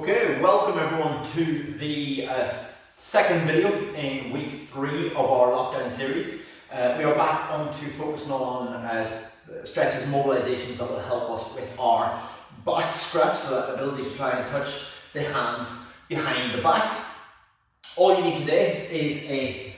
Okay, welcome everyone to the second video in week 3 of our lockdown series. We are back on to focusing on stretches and mobilizations that will help us with our back stretch, so that ability to try and touch the hands behind the back. All you need today is a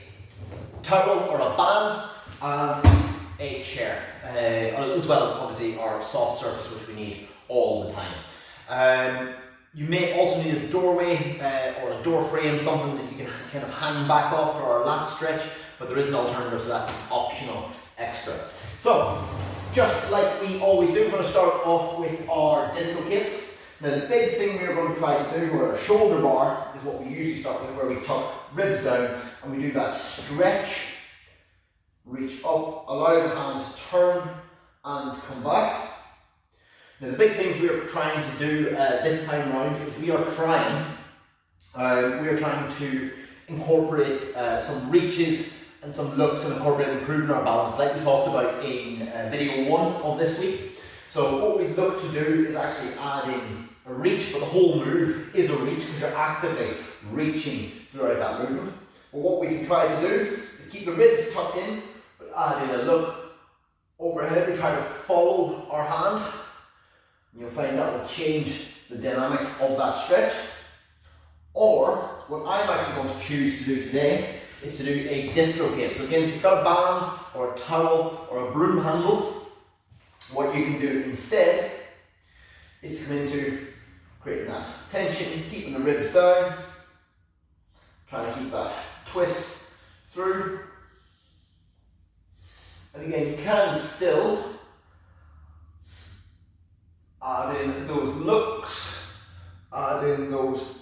towel or a band and a chair, as well as obviously our soft surface, which we need all the time. You may also need a doorway or a door frame, something that you can kind of hang back off for our lat stretch, but there is an alternative, so that's an optional extra. So, just like we always do, we're going to start off with our dislocates. Now the big thing we're going to try to do, or a shoulder bar, is what we usually start with, where we tuck ribs down and we do that stretch, reach up, allow the hand to turn and come back. Now the big things we are trying to do this time around is we are trying to incorporate some reaches and some looks and incorporate improving our balance, like we talked about in video 1 of this week. So what we look to do is actually add in a reach, but the whole move is a reach because you're actively reaching throughout that movement. But what we can try to do is keep the ribs tucked in, but add in a look overhead. We try to follow our hand. You'll find that will change the dynamics of that stretch. Or, what I'm actually going to choose to do today is to do a dislocate. So again, if you've got a band or a towel or a broom handle, what you can do instead is to come into creating that tension, keeping the ribs down, trying to keep that twist through. And again, you can still add in those looks, add in those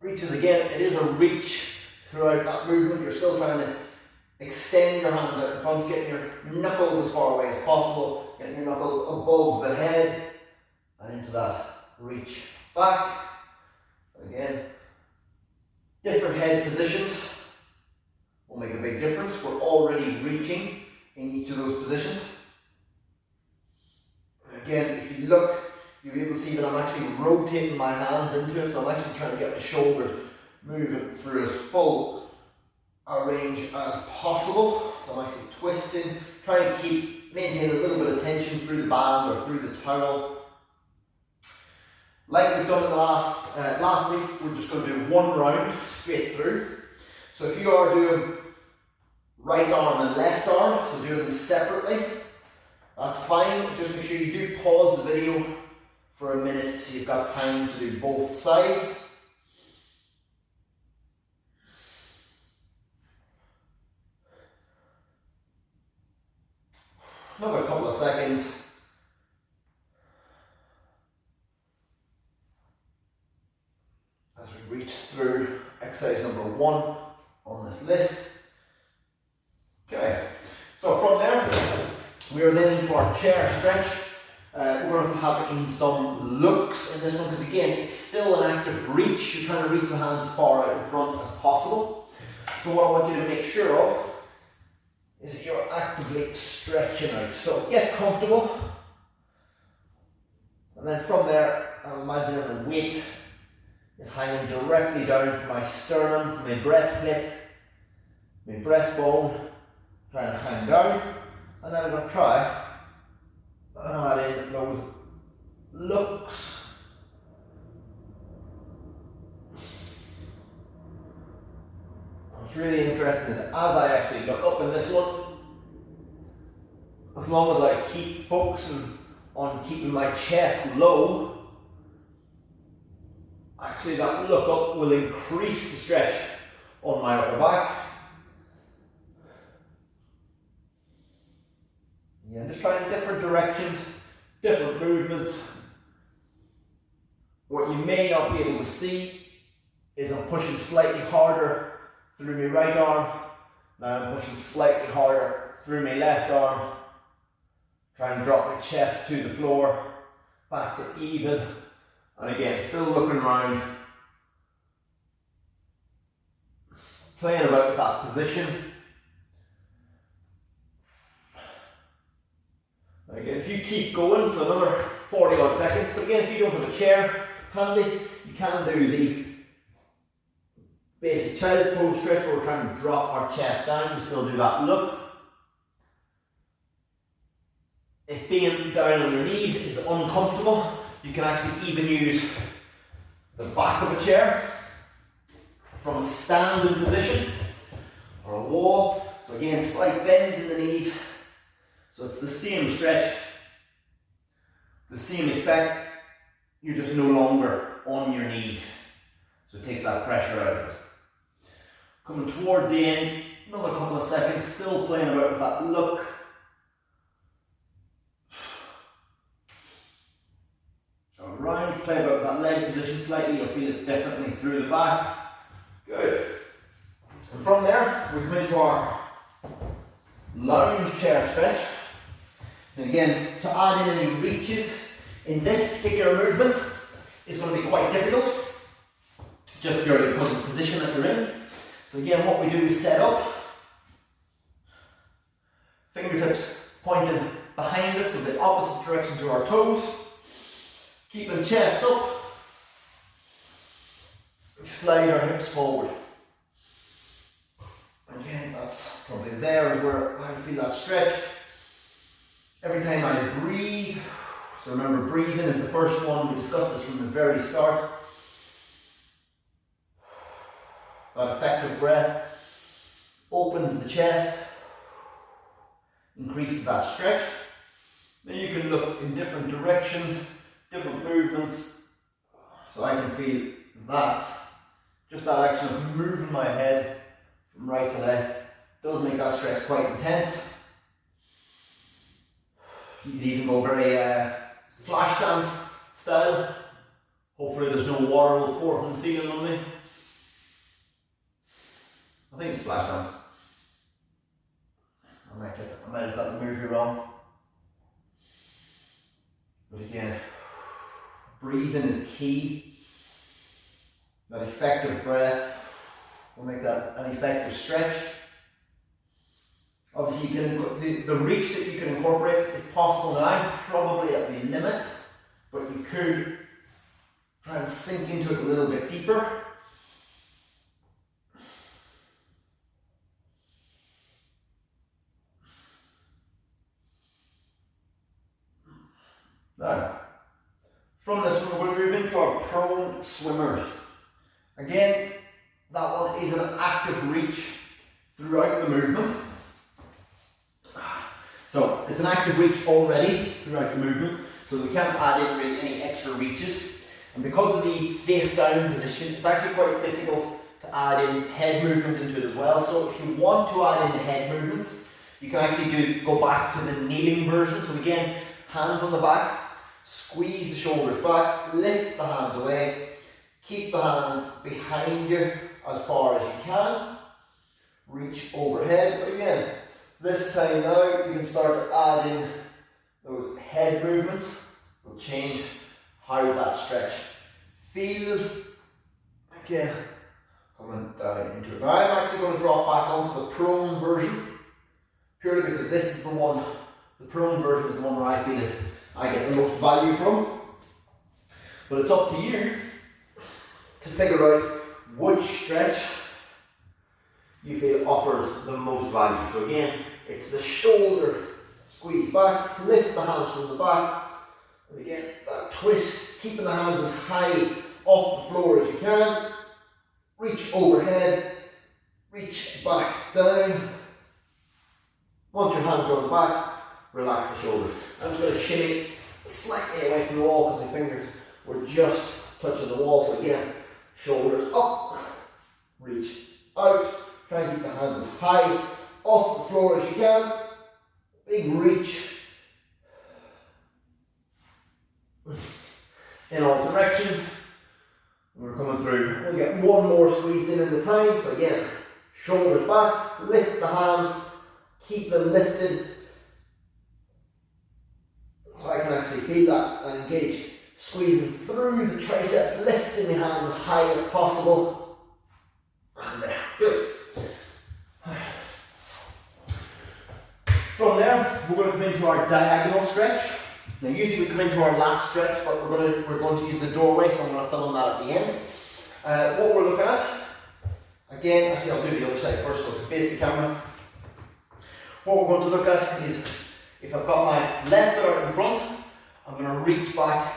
reaches. Again, it is a reach throughout that movement. You're still trying to extend your hands out in front, getting your knuckles as far away as possible, getting your knuckles above the head and into that reach back. Again, different head positions will make a big difference. We're already reaching in each of those positions. Again, if you look, you'll be able to see that I'm actually rotating my hands into it, so I'm actually trying to get the shoulders moving through as full a range as possible. So I'm actually twisting, trying to maintain a little bit of tension through the band or through the towel. Like we've done in the last week, we're just going to do one round straight through. So if you are doing right arm and left arm, so doing them separately, that's fine. Just make sure you do pause the video for a minute so you've got time to do both sides. Another couple of seconds. As we reach through exercise number 1 on this list. Okay, so from there, we are then into our chair stretch. We're going to have in some looks in this one, because again, it's still an active reach. You're trying to reach the hands as far out in front as possible. So what I want you to make sure of is that you're actively stretching out. So get comfortable. And then from there, I'm imagining the weight is hanging directly down from my sternum, from my breastplate, my breastbone, trying to hang down. And then I'm going to try and add in those looks. What's really interesting is as I actually look up in this one, as long as I keep focusing on keeping my chest low, actually that look up will increase the stretch on my upper back. Yeah, just trying different directions, different movements. What you may not be able to see is I'm pushing slightly harder through my right arm. Now I'm pushing slightly harder through my left arm. Trying to drop my chest to the floor, back to even. And again, still looking around. Playing about with that position. Again, if you keep going for another 40 odd seconds, but again, if you don't have a chair, handy. You can do the basic child's pose stretch where we're trying to drop our chest down. We still do that look. If being down on your knees is uncomfortable, you can actually even use the back of a chair from a standing position or a wall. So again, slight bend in the knees. So it's the same stretch, the same effect. You're just no longer on your knees. So it takes that pressure out of it. Coming towards the end, another couple of seconds, still playing about with that look. Around, play about with that leg position slightly, you'll feel it differently through the back. Good. And from there, we come into our lounge chair stretch. And again, to add in any reaches in this particular movement is going to be quite difficult, just purely because of the position that you're in. So again, what we do is set up, fingertips pointed behind us, so the opposite direction to our toes, keeping chest up, slide our hips forward. Again, that's probably there is where I feel that stretch. Every time I breathe, so remember breathing is the first one, we discussed this from the very start. That effective breath opens the chest, increases that stretch. Then you can look in different directions, different movements. So I can feel that, just that action of moving my head from right to left does make that stretch quite intense. You can even go very flash dance style. Hopefully there's no water will pour from the ceiling on me. I think it's flash dance. I might have got the movie wrong. But again, breathing is key. That effective breath will make that an effective stretch. Obviously, you can the reach that you can incorporate, if possible. Now I'm probably at my limits, but you could try and sink into it a little bit deeper. Now, from this one, we'll move into our prone swimmers. Again, that one is an active reach throughout the movement. So it's an active reach already throughout the movement, so we can't add in really any extra reaches. And because of the face down position, it's actually quite difficult to add in head movement into it as well. So if you want to add in the head movements, you can actually go back to the kneeling version. So again, hands on the back, squeeze the shoulders back, lift the hands away, keep the hands behind you as far as you can, reach overhead. But again, this time now you can start to add in those head movements. Will change how that stretch feels. Again, coming down into it. Now I'm actually going to drop back onto the prone version, purely because this is the one, the prone version is the one where I feel is I get the most value from. But it's up to you to figure out which stretch you feel offers the most value. So again, it's the shoulder squeeze back, lift the hands from the back, and again, that twist, keeping the hands as high off the floor as you can, reach overhead, reach back down. Once your hands are on the back, relax the shoulders. I'm just going to shimmy slightly away from the wall because my fingers were just touching the wall. So again, shoulders up, reach out, try and keep the hands as high off the floor as you can. Big reach in all directions. We're coming through. We'll get one more squeezed in the time. So again, shoulders back, lift the hands, keep them lifted. So I can actually feel that and engage. Squeezing through the triceps, lifting the hands as high as possible. And there, good. From there, we're going to come into our diagonal stretch. Now usually we come into our lat stretch, but we're going to use the doorway, so I'm going to film that at the end. What we're looking at, again, actually I'll do the other side first, so I can face the camera. What we're going to look at is, if I've got my left foot out in front, I'm going to reach back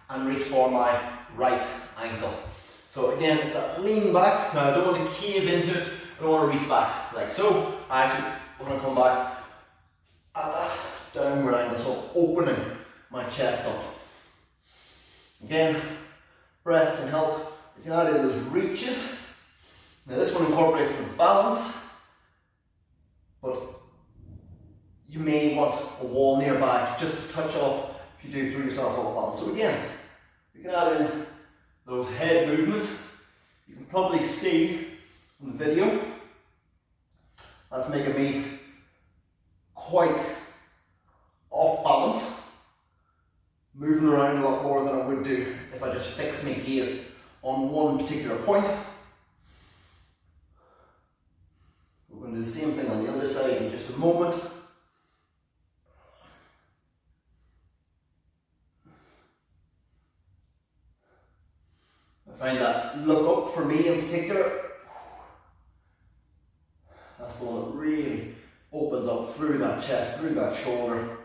and reach for my right ankle. So again, it's that lean back. Now I don't want to cave into it, I don't want to reach back like so. I actually want to come back at that downward angle, so opening my chest up. Again, breath can help. You can add in those reaches. Now this one incorporates the balance, but you may want a wall nearby just to touch off if you do throw yourself off balance. So again, you can add in those head movements. You can probably see in the video, that's making me quite off balance, moving around a lot more than I would do if I just fix my gaze on one particular point. We're going to do the same thing on the other side in just a moment. I find that look up for me in particular, that's the one that really opens up through that chest, through that shoulder.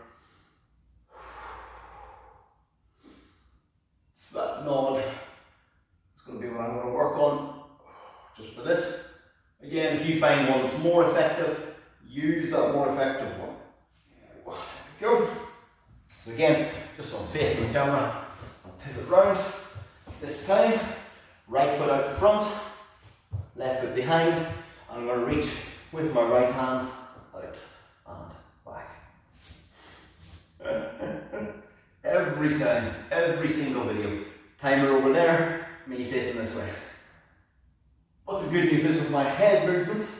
It's that nod. It's going to be what I'm going to work on just for this. Again, if you find one that's more effective, use that more effective one. There we go. So again, just so I'm facing the camera, I'll pivot round. This time, right foot out in front, left foot behind, and I'm going to reach with my right hand out and back. Every time, every single video. Timer over there, me facing this way. But the good news is with my head movements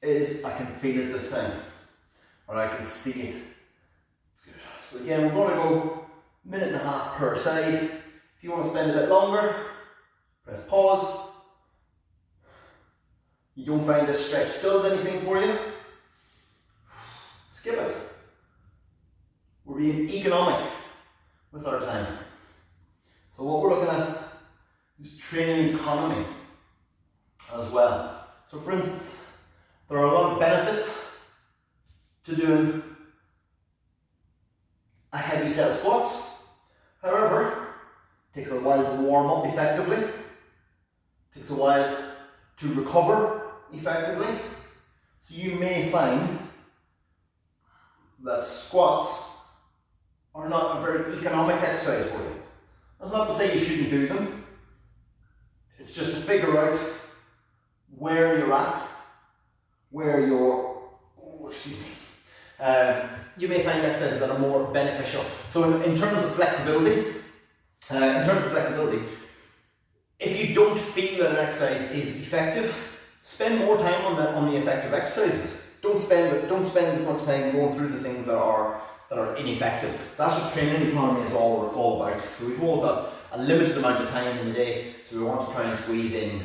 is I can feel it this time, or I can see it. It's good. So again, we're going to go 1.5 minutes per side. If you want to spend a bit longer, press pause. You don't find this stretch does anything for you, skip it. We're being economic with our time. So what we're looking at is training economy as well. So for instance, there are a lot of benefits to doing a heavy set of squats. However, it takes a while to warm up effectively. It takes a while to recover effectively. So you may find that squats are not a very economic exercise for you. That's not to say you shouldn't do them. It's just to figure out where you're at, where you're, you may find exercises that are more beneficial. So in terms of flexibility, if you don't feel that an exercise is effective, spend more time on the effective exercises. Don't spend as much time going through the things that are ineffective. That's what training economy is all about. So we've all got a limited amount of time in the day, so we want to try and squeeze in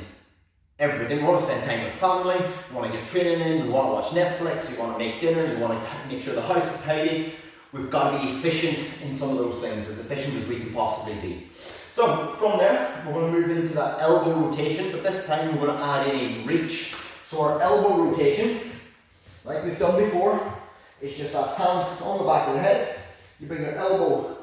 everything. We want to spend time with family, we want to get training in, we want to watch Netflix, you want to make dinner, you want to make sure the house is tidy. We've got to be efficient in some of those things, as efficient as we can possibly be. So from there, we're going to move into that elbow rotation, but this time we're going to add in a reach. So our elbow rotation, like we've done before, is just that hand on the back of the head. You bring your elbow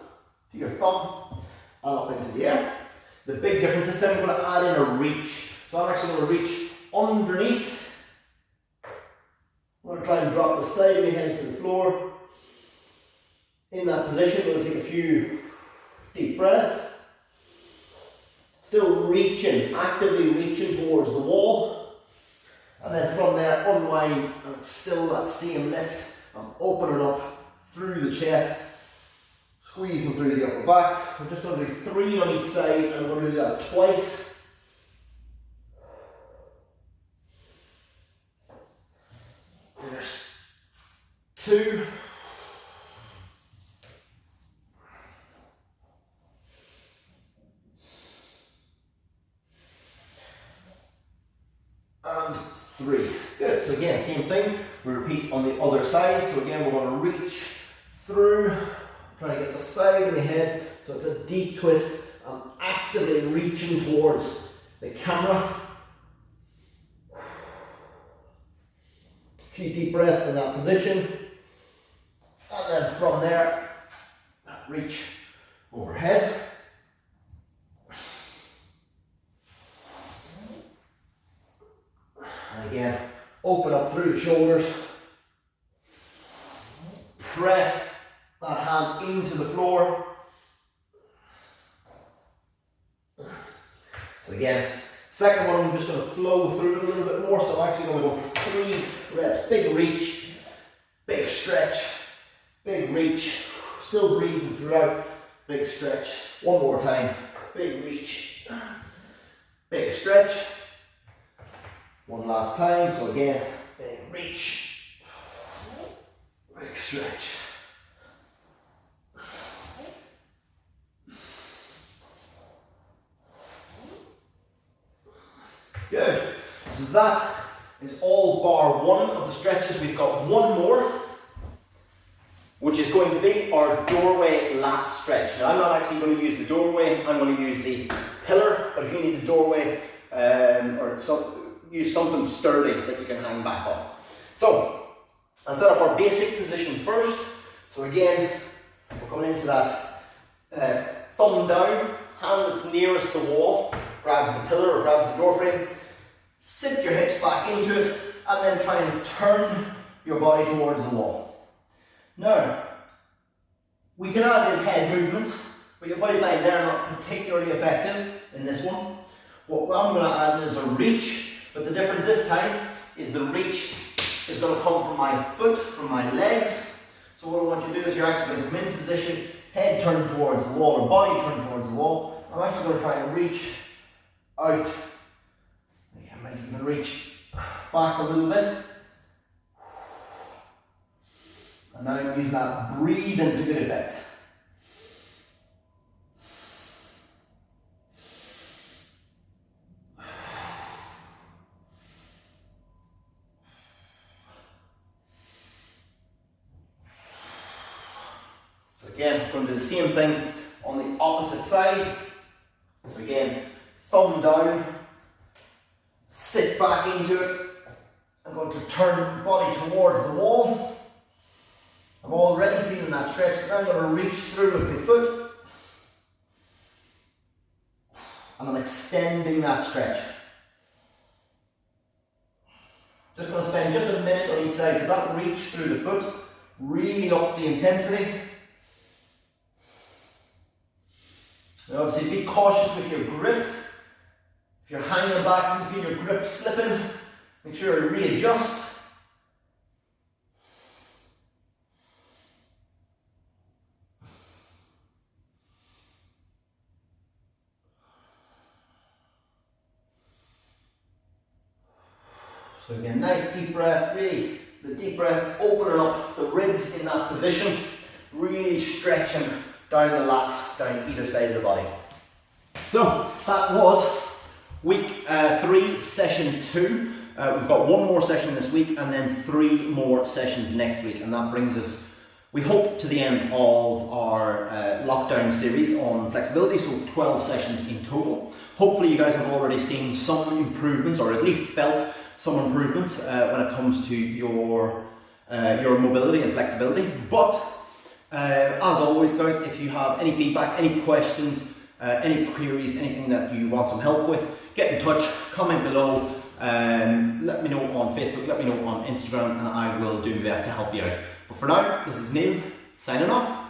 to your thumb and up into the air. The big difference this time, we're going to add in a reach. So I'm actually going to reach underneath. I'm going to try and drop the side of my head to the floor. In that position, we're going to take a few deep breaths. Still reaching, actively reaching towards the wall. And then from there, unwind, and it's still that same lift. I'm opening up through the chest, squeezing through the upper back. I'm just going to do 3 on each side, and I'm going to do that twice. There's 2. And 3. Good. So again, same thing. We repeat on the other side. So again, we're going to reach through, Trying to get the side of my head so it's a deep twist. I'm actively reaching towards the camera. A few deep breaths in that position. And then from there, reach overhead. And again, open up through the shoulders. Press that hand into the floor. So again, second one, I'm just going to flow through it a little bit more. So I'm actually going to go for 3 reps. Big reach, big stretch, big reach. Still breathing throughout. Big stretch. One more time. Big reach, big stretch. One last time. So again, big reach, big stretch. Good. So that is all bar one of the stretches. We've got one more, which is going to be our doorway lat stretch. Now I'm not actually going to use the doorway, I'm going to use the pillar, but if you need the doorway use something sturdy that you can hang back off. So I'll set up our basic position first. So again, we're coming into that thumb down, hand that's nearest the wall, grabs the pillar or grabs the door frame. Sink your hips back into it and then try and turn your body towards the wall. Now, we can add in head movements, but you'll probably find they're not particularly effective in this one. What I'm going to add in is a reach, but the difference this time is the reach is going to come from my foot, from my legs. So what I want you to do is you're actually going to come into position, head turned towards the wall or body turned towards the wall. I'm actually going to try and reach out. I might even reach back a little bit. And now I'm using that breathing to good effect. So again, I'm going to do the same thing on the opposite side. So again, thumb down. Sit back into it. I'm going to turn the body towards the wall. I'm already feeling that stretch, but now I'm going to reach through with my foot. And I'm extending that stretch. Just going to spend just a minute on each side because that reach through the foot really ups the intensity. Now obviously be cautious with your grip. If you're hanging back and you feel your grip slipping, make sure you readjust. So again, nice deep breath, really the deep breath opening up the ribs in that position, really stretching down the lats, down either side of the body. So that was week 3, session 2. We've got one more session this week and then 3 more sessions next week, and that brings us, we hope, to the end of our lockdown series on flexibility, so 12 sessions in total. Hopefully you guys have already seen some improvements, or at least felt some improvements when it comes to your mobility and flexibility. But as always guys, if you have any feedback, any questions, any queries, anything that you want some help with, get in touch, comment below, let me know on Facebook, let me know on Instagram, and I will do my best to help you out. But for now, this is Neil, signing off.